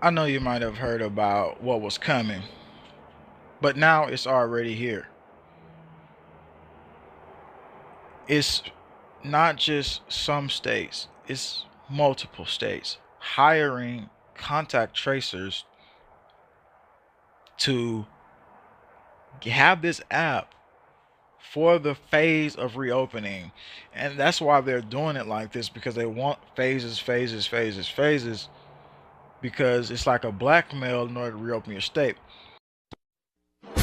I know you might have heard about what was coming, but now it's already here. It's not just some states, it's multiple states hiring contact tracers to have this app for the phase of reopening. And that's why they're doing it like this, because they want phases, because it's like a blackmail in order to reopen your state. A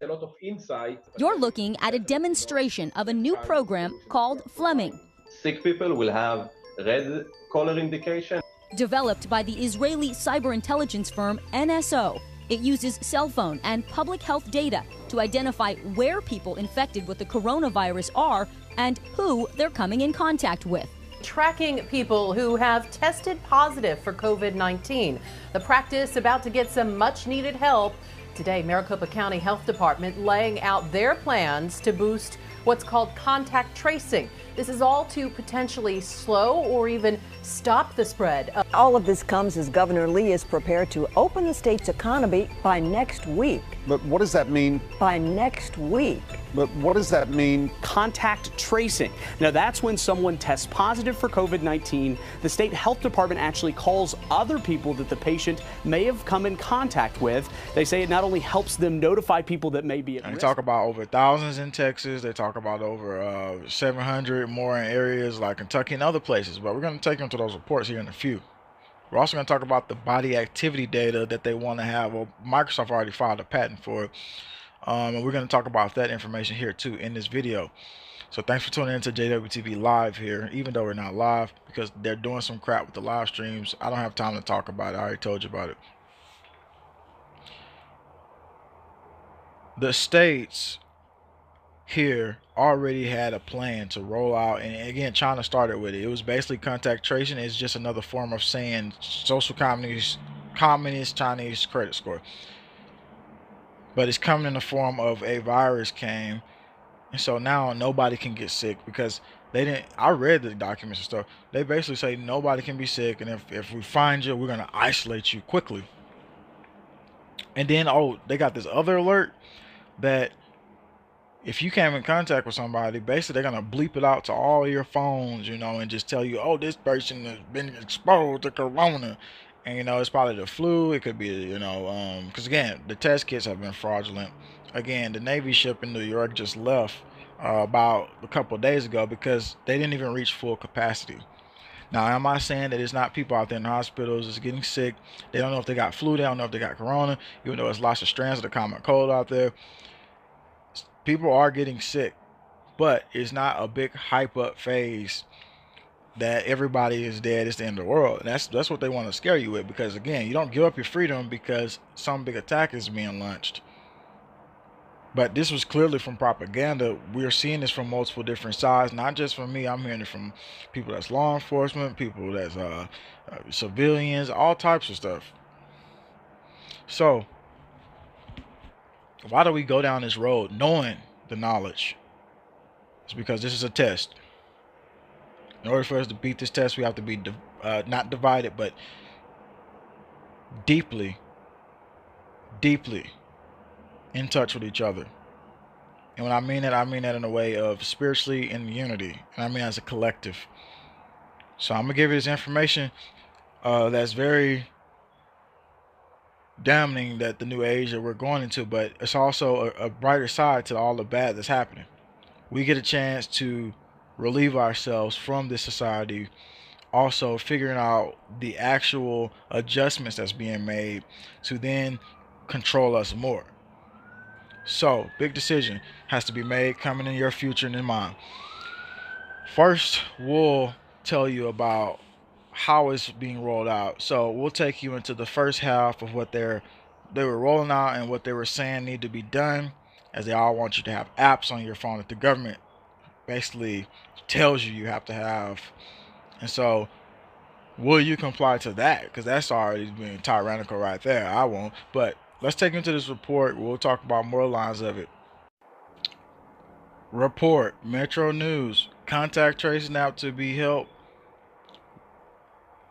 lot of insight. You're looking at a demonstration of a new program called Fleming. Sick people will have red color indication. Developed by the Israeli cyber intelligence firm NSO, it uses cell phone and public health data to identify where people infected with the coronavirus are and who they're coming in contact with. Tracking people who have tested positive for COVID-19. The practice about to get some much needed help. Today, Maricopa County Health Department laying out their plans to boost what's called contact tracing. This is all to potentially slow or even stop the spread. All of this comes as Governor Lee is prepared to open the state's economy by next week. But what does that mean? By next week. But what does that mean? Contact tracing. Now, that's when someone tests positive for COVID-19. The state health department actually calls other people that the patient may have come in contact with. They say it not only helps them notify people that may be at risk. They talk about over thousands in Texas. They talk about over 700 more in areas like Kentucky and other places. But we're going to take them to those reports here in a few. We're also going to talk about the body activity data that they want to have. Well, Microsoft already filed a patent for it. And we're going to talk about that information here too in this video. So thanks for tuning in to JWTV live here, even though we're not live because they're doing some crap with the live streams. I don't have time to talk about it. I already told you about it. The states here already had a plan to roll out, and again, China started with it. It was basically contact tracing. It's just another form of saying social communist Chinese credit score. But it's coming in the form of a virus came, and so now nobody can get sick because they didn't. I read the documents and stuff. They basically say nobody can be sick, and if we find you, we're gonna isolate you quickly. And then they got this other alert that if you came in contact with somebody, basically they're gonna bleep it out to all your phones, and just tell you, oh, this person has been exposed to corona. And it's probably the flu. It could be, because again, the test kits have been fraudulent. Again, the Navy ship in New York just left about a couple of days ago because they didn't even reach full capacity. Now, am I saying that it's not people out there in the hospitals that's getting sick? They don't know if they got flu. They don't know if they got corona, even though there's lots of strands of the common cold out there. People are getting sick, but it's not a big hype up phase that everybody is dead, it's the end of the world. And that's what they want to scare you with, because again, you don't give up your freedom because some big attack is being launched. But this was clearly from propaganda. We're seeing this from multiple different sides, not just from me. I'm hearing it from people that's law enforcement, people that's civilians, all types of stuff. So why do we go down this road knowing the knowledge? It's because this is a test. In order for us to beat this test, we have to be not divided, but deeply in touch with each other. And when I mean that in a way of spiritually in unity, and I mean as a collective. So I'm gonna give you this information that's very damning, that the new age that we're going into, but it's also a brighter side to all the bad that's happening. We get a chance to relieve ourselves from this society, also figuring out the actual adjustments that's being made to then control us more. So big decision has to be made coming in your future and in mine. First, we'll tell you about how it's being rolled out. So we'll take you into the first half of what they were rolling out and what they were saying need to be done, as they all want you to have apps on your phone that the government basically tells you have to have. And so will you comply to that? Because that's already being tyrannical right there. I won't. But let's take into this report. We'll talk about more lines of it. Report. Metro News. Contact tracing app to be helped.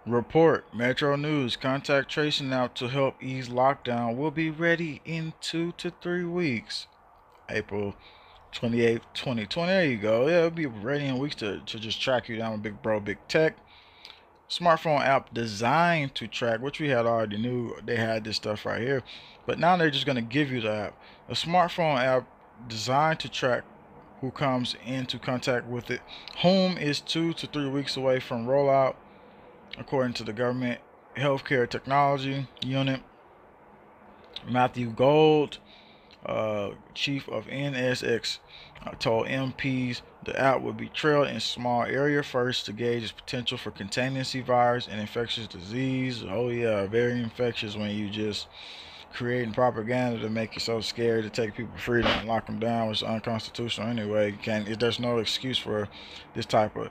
Report. Metro News. Contact tracing app to help ease lockdown will be ready in 2 to 3 weeks. April 28th, 2020. There you go. Yeah, it'll be ready in weeks to just track you down with big bro, big tech. Smartphone app designed to track, which we had already knew they had this stuff right here. But now they're just going to give you the app. A smartphone app designed to track who comes into contact with it. Home is 2 to 3 weeks away from rollout, according to the government healthcare technology unit. Matthew Gold, chief of NSX, told MPs the app would be trialed in small area first to gauge its potential for containing C virus and infectious disease. Oh yeah, very infectious when you just creating propaganda to make you so scared to take people's freedom and lock them down, which is unconstitutional anyway. There's no excuse for this type of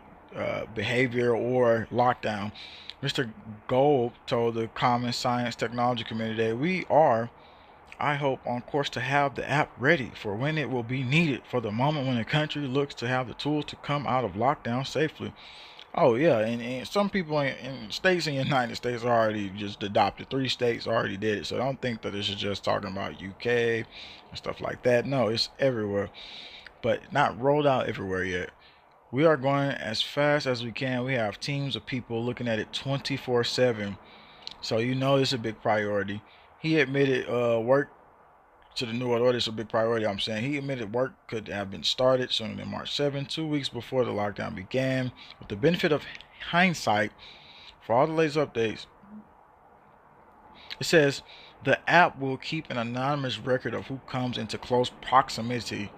behavior or lockdown. Mr. Gold told the Common Science Technology Committee that we are, I hope, on course to have the app ready for when it will be needed for the moment when the country looks to have the tools to come out of lockdown safely. Oh yeah, and some people in states in the United States already just adopted. 3 states already did it, so don't think that this is just talking about UK and stuff like that. No, it's everywhere, but not rolled out everywhere yet. We are going as fast as we can. We have teams of people looking at it 24/7, so you know it's a big priority. He admitted work to the New World Order is a big priority. I'm saying he admitted work could have been started sooner than March 7, 2 weeks before the lockdown began. With the benefit of hindsight, for all the latest updates, it says the app will keep an anonymous record of who comes into close proximity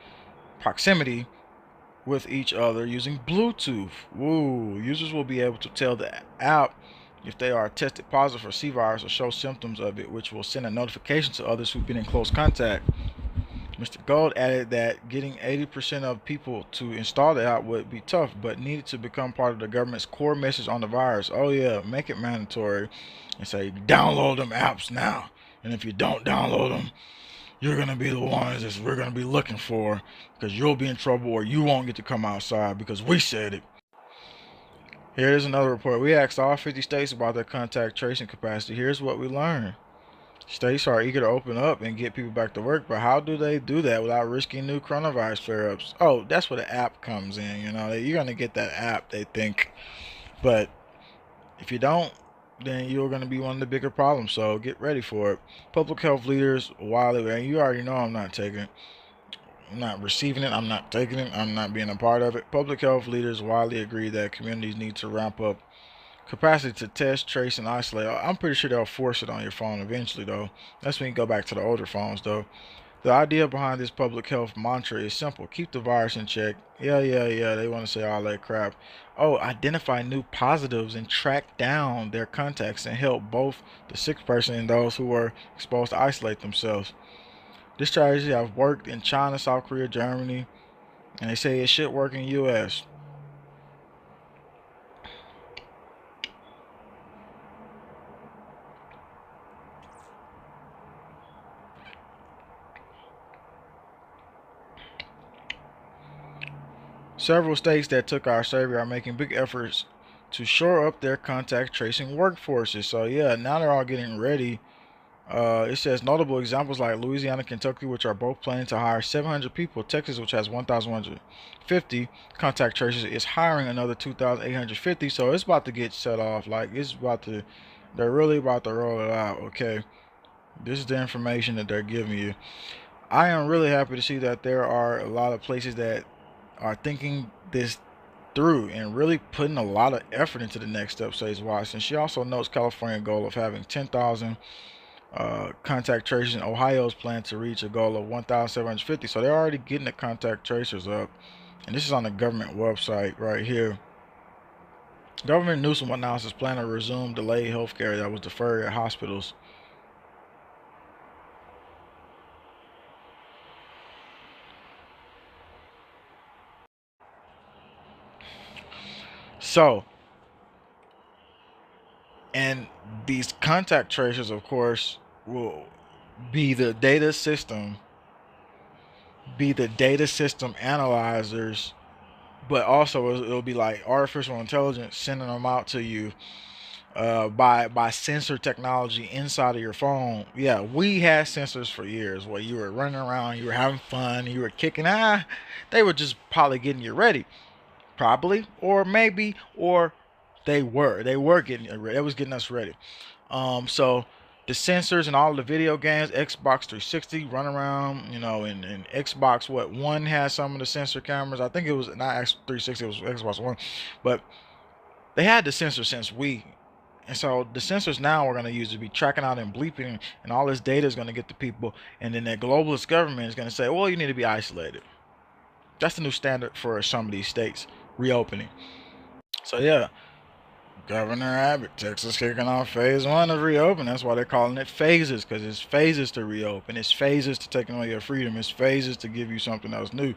with each other using Bluetooth. Woo! Users will be able to tell the app if they are tested positive for C virus or show symptoms of it, which will send a notification to others who've been in close contact. Mr. Gold added that getting 80% of people to install the app would be tough, but needed to become part of the government's core message on the virus. Oh yeah, make it mandatory and say, download them apps now. And if you don't download them, you're going to be the ones that we're going to be looking for, because you'll be in trouble or you won't get to come outside because we said it. Here's another report. We asked all 50 states about their contact tracing capacity. Here's what we learned. States are eager to open up and get people back to work, but how do they do that without risking new coronavirus flare-ups? Oh, that's where the app comes in. You know, you're going to get that app, they think. But if you don't, then you're going to be one of the bigger problems. So get ready for it. Public health leaders, widely, and you already know I'm not taking it. I'm not receiving it. I'm not taking it. I'm not being a part of it. Public health leaders widely agree that communities need to ramp up capacity to test, trace, and isolate. I'm pretty sure they'll force it on your phone eventually, though. That's when you go back to the older phones, though. The idea behind this public health mantra is simple. Keep the virus in check. Yeah. They want to say all that crap. Oh, identify new positives and track down their contacts and help both the sick person and those who were exposed to isolate themselves. This strategy has worked in China, South Korea, Germany, and they say it should work in the U.S. Several states that took our survey are making big efforts to shore up their contact tracing workforces. So yeah, now they're all getting ready. It says notable examples like Louisiana, Kentucky, which are both planning to hire 700 people. Texas, which has 1,150 contact tracers, is hiring another 2,850. So it's about to get set off. Like they're really about to roll it out. Okay, this is the information that they're giving you. I am really happy to see that there are a lot of places that are thinking this through and really putting a lot of effort into the next step, says Watson. She also notes California's goal of having 10,000 contact tracers, and Ohio's plan to reach a goal of 1,750. So they're already getting the contact tracers up, and this is on the government website right here. Governor Newsom announced his plan to resume delayed health care that was deferred at hospitals. So, and these contact tracers, of course, will be the data system be the data system analyzers, but also it'll be like artificial intelligence sending them out to you by sensor technology inside of your phone. Yeah, we had sensors for years where you were running around, you were having fun, you were kicking. They were just probably getting you ready, probably, or maybe, or they were getting you ready. They was getting us ready. So the sensors and all the video games, Xbox 360, run around, and Xbox One has some of the sensor cameras. I think it was not X 360, it was Xbox One, but they had the sensor since we. And so the sensors now are going to use to be tracking out and bleeping, and all this data is going to get to people. And then the globalist government is going to say, well, you need to be isolated. That's the new standard for some of these states reopening. So yeah, Governor Abbott, Texas kicking off phase 1 of reopen. That's why they're calling it phases, because it's phases to reopen. It's phases to taking away your freedom. It's phases to give you something else new.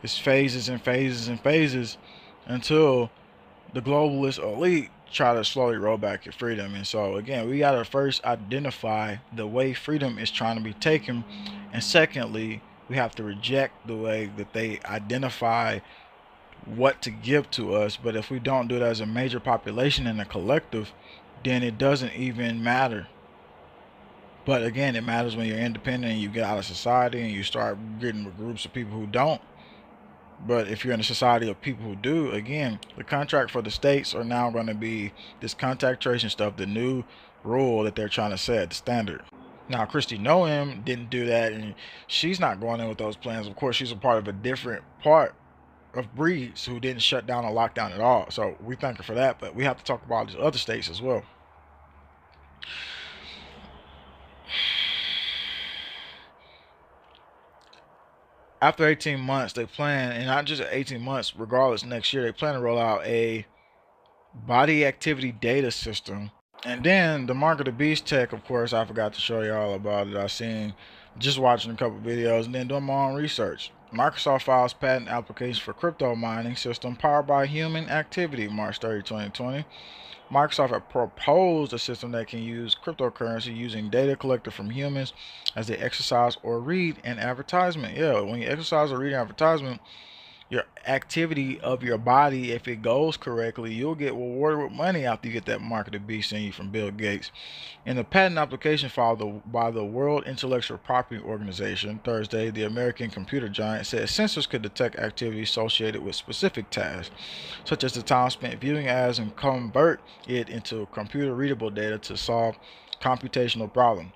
It's phases and phases and phases until the globalist elite try to slowly roll back your freedom. And so again, we got to first identify the way freedom is trying to be taken, and secondly, we have to reject the way that they identify what to give to us. But if we don't do it as a major population and a collective, then it doesn't even matter. But again, it matters when you're independent and you get out of society and you start getting with groups of people who don't. But if you're in a society of people who do, again, the contract for the states are now going to be this contact tracing stuff, the new rule that they're trying to set, the standard. Now, Kristi Noem didn't do that, and she's not going in with those plans. Of course, she's a part of a different part of Breeze who didn't shut down or lock down at all. So we thank her for that, but we have to talk about these other states as well. After 18 months, they plan, and not just 18 months, regardless, next year, they plan to roll out a body activity data system. And then the Mark of the Beast tech, of course, I forgot to show y'all about it. I seen just watching a couple videos and then doing my own research. Microsoft files patent application for crypto mining system powered by human activity, March 30, 2020. Microsoft had proposed a system that can use cryptocurrency using data collected from humans as they exercise or read an advertisement. Yeah, when you exercise or read an advertisement, your activity of your body, if it goes correctly, you'll get rewarded with money after you get that Mark of the Beast sent you from Bill Gates. In the patent application filed by the World Intellectual Property Organization Thursday, the American computer giant said sensors could detect activity associated with specific tasks, such as the time spent viewing ads, and convert it into computer readable data to solve computational problems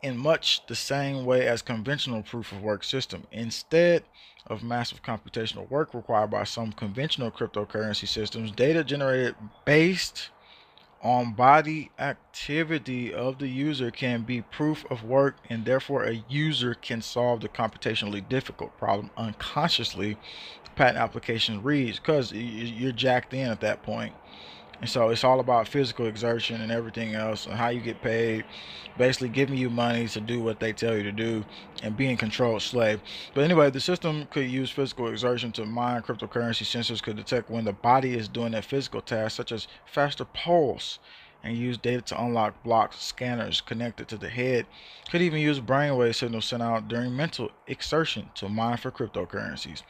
in much the same way as conventional proof of work system. Instead of massive computational work required by some conventional cryptocurrency systems, data generated based on body activity of the user can be proof of work, and therefore a user can solve the computationally difficult problem unconsciously, the patent application reads, because you're jacked in at that point. And so it's all about physical exertion and everything else, and how you get paid, basically giving you money to do what they tell you to do and being controlled slave. But anyway, the system could use physical exertion to mine cryptocurrency. Sensors could detect when the body is doing a physical task, such as faster pulse, and use data to unlock blocks. Scanners connected to the head could even use brainwave signals sent out during mental exertion to mine for cryptocurrencies.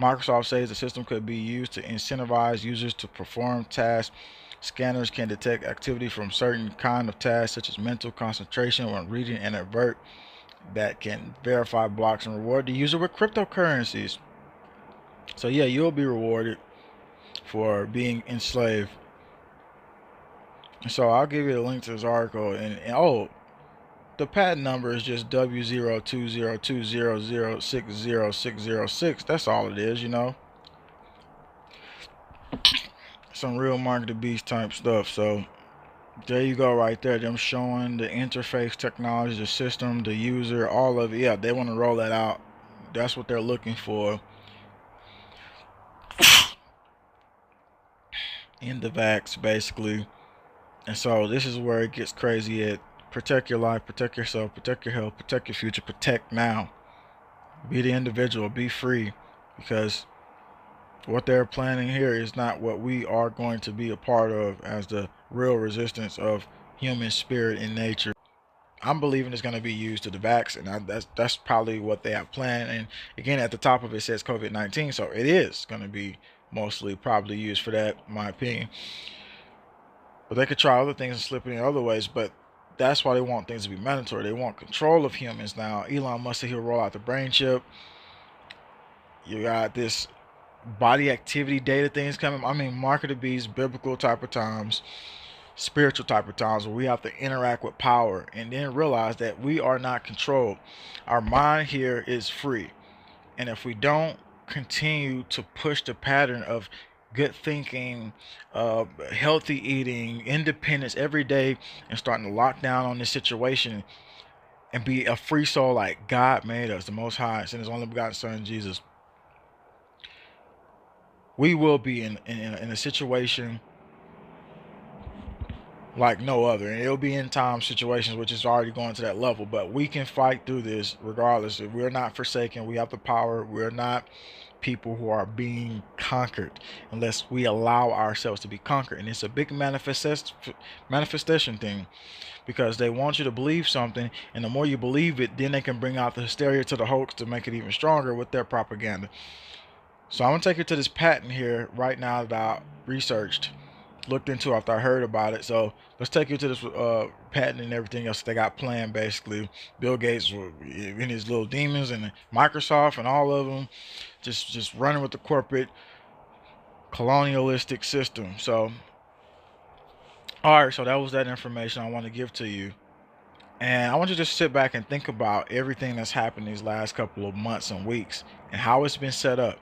Microsoft says the system could be used to incentivize users to perform tasks. Scanners can detect activity from certain kind of tasks, such as mental concentration when reading an advert, that can verify blocks and reward the user with cryptocurrencies. So yeah, you'll be rewarded for being enslaved. So I'll give you the link to this article, and oh, the patent number is just W020200600606. That's all it is, Some real Mark of the Beast type stuff. So there you go right there. Them showing the interface technology, the system, the user, all of it. Yeah, they want to roll that out. That's what they're looking for in the vax, basically. And so this is where it gets crazy at. Protect your life, protect yourself, protect your health, protect your future, protect now. Be the individual, be free, because what they're planning here is not what we are going to be a part of as the real resistance of human spirit and nature. I'm believing it's going to be used to the vax, and that's probably what they have planned. And again, at the top of it says COVID-19, so it is going to be mostly probably used for that, in my opinion. But they could try other things and slip it in other ways, but that's why they want things to be mandatory. They want control of humans now. Elon Musk said he'll roll out the brain chip. You got this body activity data things coming. I mean, marketed bees, biblical type of times, spiritual type of times, where we have to interact with power and then realize that we are not controlled. Our mind here is free, and if we don't continue to push the pattern of good thinking, healthy eating, independence every day, and starting to lock down on this situation and be a free soul like God made us, the Most High, and His only begotten Son Jesus, we will be in a situation like no other, and it'll be in time situations which is already going to that level. But we can fight through this regardless. If we're not forsaken, we have the power. We're not people who are being conquered unless we allow ourselves to be conquered. And it's a big manifestation thing, because they want you to believe something, and the more you believe it, then they can bring out the hysteria to the hoax to make it even stronger with their propaganda. So I'm gonna take you to this patent here right now that I researched, looked into after I heard about it. So let's take you to this patent and everything else that they got planned. Basically, Bill Gates and his little demons, and Microsoft and all of them just running with the corporate colonialistic system. So all right, so that was that information I want to give to you, and I want you to just sit back and think about everything that's happened these last couple of months and weeks and how it's been set up.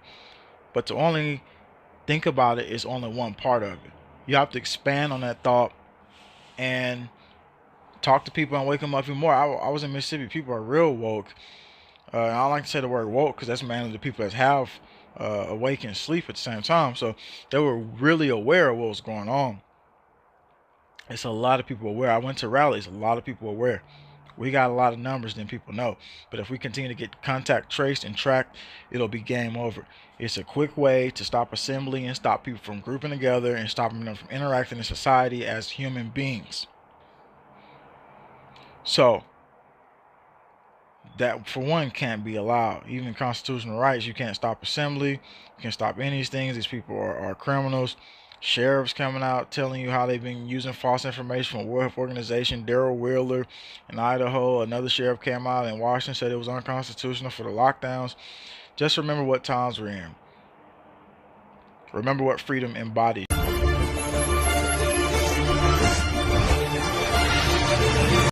But to only think about it is only one part of it. You have to expand on that thought and talk to people and wake them up even more. I was in Mississippi. People are real woke. I don't like to say the word woke because that's mainly the people that have awakened sleep at the same time. So they were really aware of what was going on. It's a lot of people aware. I went to rallies. A lot of people aware. We got a lot of numbers than people know. But if we continue to get contact traced and tracked, it'll be game over. It's a quick way to stop assembly and stop people from grouping together and stopping them from interacting in society as human beings. So that, for one, can't be allowed. Even constitutional rights, you can't stop assembly. You can't stop any of these things. These people are criminals. Sheriffs coming out telling you how they've been using false information from World Health Organization. Daryl Wheeler in Idaho, another sheriff came out in Washington, said it was unconstitutional for the lockdowns. Just remember what times we're in. Remember what freedom embodies.